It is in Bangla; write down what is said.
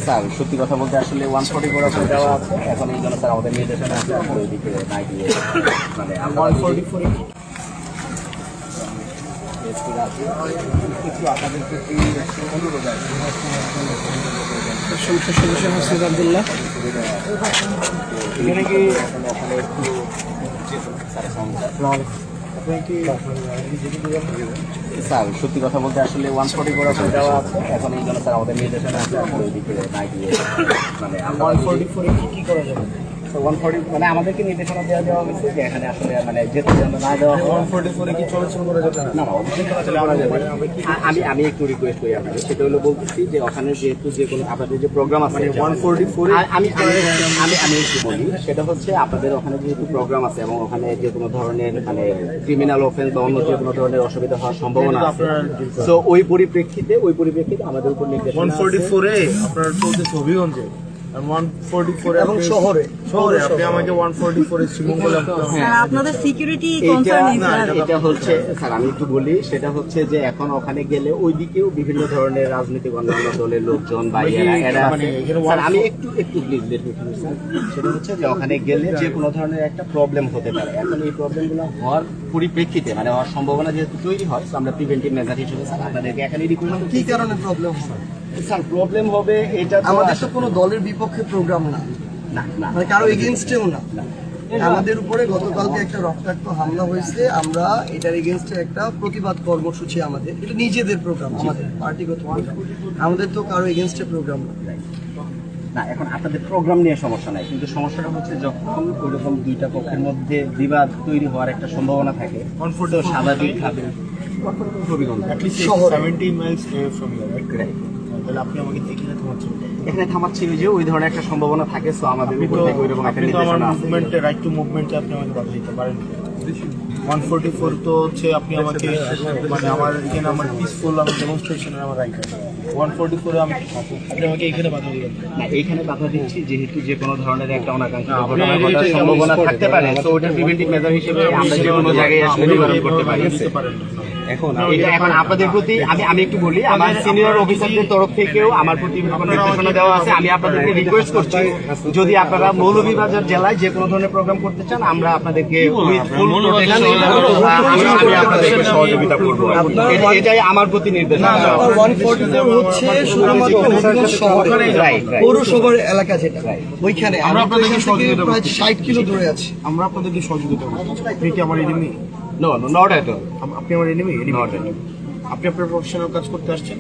স্যার সত্যি কথা বলতে আসলে 144 করে দেওয়া আছে, এখন এই জন্য স্যার আমাদের নির্দেশনা আছে আমরা ওইদিকে না গিয়ে মানে 144 একটু আপনাদের প্রতি অনুরোধ আছে। সংসদ সদস্য হাসিব আব্দুল্লাহ এখানে কি ওখানে একটু স্যার সত্যি কথা বলতে আসলে 144 করে দেওয়া আছে, এখন এই জন্য স্যার আমাদের নির্দেশনা আছে আমরা ওইদিকে না গিয়ে মানে 144 কি করা যাবে? 140 মানে আমাদেরকে নির্দেশনা দেওয়া হয়েছে যে এখানে আসলে মানে যেতে জন্য না দেওয়া 144 কি চলাচল করা যাবে না অবশ্যই চলাচল করা যাবে। আমি একটু রিকোয়েস্ট করি আপনাকে, সেটা হলো বলতেছি যে ওখানে যেহেতু যে কোনো আপনাদের যে প্রোগ্রাম আছে 144 আমি একটু বলি, সেটা হচ্ছে আপনাদের ওখানে যেহেতু প্রোগ্রাম আছে এবং ওখানে যে কোনো ধরনের মানে ক্রিমিনাল অফেন্স বা অন্য যে কোনো ধরনের অসুবিধা হওয়ার সম্ভাবনা আছে, তো ওই পরিপ্রেক্ষিতে আমাদের উপর নির্দেশ 144 এ আপনার চলতেছে হবিগঞ্জে, 144 এবং শহরে আপনি আমাকে 144 এ শ্রীমঙ্গলে আপনাদের সিকিউরিটি কনসার্ন এটা হচ্ছে স্যার আমি একটু বলি, সেটা হচ্ছে যে এখন ওখানে গেলে ওইদিকেও বিভিন্ন ধরনের রাজনৈতিক অন্যান্য দলের লোকজন বা এরা আছে। স্যার আমি একটু প্লিজ স্যার, সেটা হচ্ছে যে ওখানে গেলে যে কোনো ধরনের একটা প্রবলেম হতে পারে। এখন এই প্রবলেমগুলো হওয়ার পরিপ্রেক্ষিতে মানে হওয়ার সম্ভাবনা যেহেতু তৈরি হয়, আমরা প্রিভেন্টিভ মেজার হিসেবে স্যার আপনাদেরকে এখানে রিকোয়েস্ট কি কারণে প্রবলেম হবে? স্যার প্রবলেম হবে এটা তো আমাদের তো কোনো দলের বিপক্ষে প্রোগ্রাম না, না মানে কারো এগেইনস্টেও না। আমাদের উপরে গতকালকে একটা রক্তাক্ত হামলা হয়েছে, আমরা এটার এগেইনস্টে একটা প্রতিবাদ কর্মসূচি, আমাদের এটা নিজেদের প্রোগ্রাম, আমাদের পার্টিগত প্রোগ্রাম, আমাদের তো কারো এগেইনস্টে প্রোগ্রাম না। না এখন আপনাদের প্রোগ্রাম নিয়ে সমস্যা নাই, কিন্তু সমস্যাটা হচ্ছে যখন ওইরকম দুইটা পক্ষের মধ্যে বিবাদ তৈরি হওয়ার একটা সম্ভাবনা থাকে, তো স্বাভাবিকভাবে শহরে 70 Miles away from here, right? তাহলে আপনি আমাকে এখানে থামাচ্ছি যে ওই ধরনের একটা সম্ভাবনা থাকে, সো আমাদের উপর থেকে ওইরকম একটা আপনি তো আমার নির্দেশনা আছে। মুভমেন্টে রাইট টু মুভমেন্টে আপনি আমাকে বাধা দিতে পারেন। 144 তো হচ্ছে আপনি আমাকে মানে আমার এখানে আমার পিসফুল আমার ডেমনস্ট্রেশনের আমার রাইট আছে। 144 এ আপনি আমাকে এখানে বাধা দিবেন না এইখানে বাধা দিচ্ছি যেহেতু যে কোনো ধরনের একটা অনাকাঙ্ক্ষিত ঘটনা ঘটার সম্ভাবনা থাকতে পারে, তো ওটার প্রিভেন্টিভ মেজার হিসেবে আমরা যে কোনো জায়গায় আসলে নিবারণ করতে পারি। এখন আপনাদের প্রতি আমি একটু বলি, আমার সিনিয়র অফিসারদের তরফ থেকেও আমার প্রতি নির্দেশনা দেওয়া আছে। আমি আপনাদেরকে রিকোয়েস্ট করছি, যদি আপনারা মৌলভীবাজার জেলায় যে কোনো ধরনের প্রোগ্রাম করতে চান, আমরা আপনাদেরকে সহযোগিতা করব। এটাই আমার প্রতি নির্দেশনা। 144 হচ্ছে শুধুমাত্র হবিগঞ্জ শহরে, পৌরসভার এলাকা যেটা, ওইখানে আমরা আপনাদেরকে সহযোগিতা প্রায় 60 কিলো দূরে আছি। আমরা আপনাদেরকে সহযোগিতা করব। আপনি কি আমার enemy? No, not at all. আপনি আমার এনিমি? আপনি আপনার প্রফেশনাল কাজ করতে আসছেন।